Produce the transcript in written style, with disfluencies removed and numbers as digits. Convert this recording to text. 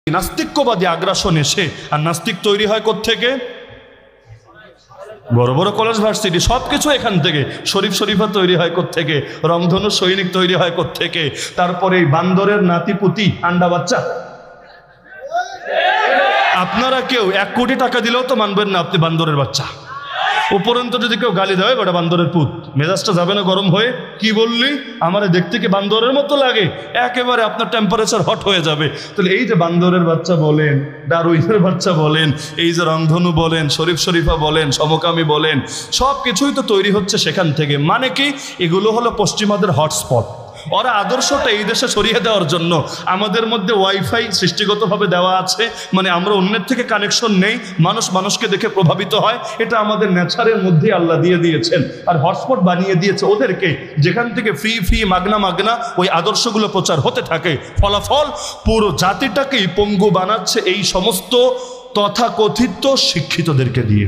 নাস্তিক্যবাদী আগ্রাসন এসে, আর নাস্তিক তৈরি হয় কোত্থেকে? বড় বড় কলেজ ভার্সিটি সবকিছু এখান থেকে। শরীফ শরীফা তৈরি হয় কোত্থেকে? রংধনু সৈনিক তৈরি হয় কোত্থেকে? তারপরে এই বান্দরের নাতিপুতি আন্ডা বাচ্চা। আপনারা কেউ 1 কোটি টাকা দিলেও তো মানবেন না আপনি বান্দরের বাচ্চা। উপরন্ত যদি কেউ গালি দেয় বড় বান্দরের পুত, মেজাজটা যাবে না গরম হয়ে? কি বললি, আমারে দেখতে কি বান্দরের মতো লাগে? একেবারে আপনার টেম্পারেচার হট হয়ে যাবে। তাহলে এই যে বান্দরের বাচ্চা বলেন, ডারউইনের বাচ্চা বলেন, এই যে রংধনু বলেন, শরীফ শরীফা বলেন, সমকামী বলেন, সব কিছুই তো তৈরি হচ্ছে সেখান থেকে। মানে কি, এগুলো হলো পশ্চিমাদের হটস্পট। ওরা আদর্শটা এই দেশে সরিয়ে দেওয়ার জন্য আমাদের মধ্যে ওয়াইফাই সৃষ্টিগতভাবে দেওয়া আছে, মানে আমরা অন্যের থেকে কানেকশন নেই, মানুষ মানুষকে দেখে প্রভাবিত হয়, এটা আমাদের নেচারের মধ্যে আল্লাহ দিয়ে দিয়েছেন। আর হটস্পট বানিয়ে দিয়েছে ওদেরকে, যেখান থেকে ফ্রি ফ্রি মাগনা মাগনা ওই আদর্শগুলো প্রচার হতে থাকে। ফলাফল পুরো জাতিটাকেই পঙ্গু বানাচ্ছে এই সমস্ত তথাকথিত শিক্ষিতদেরকে দিয়ে।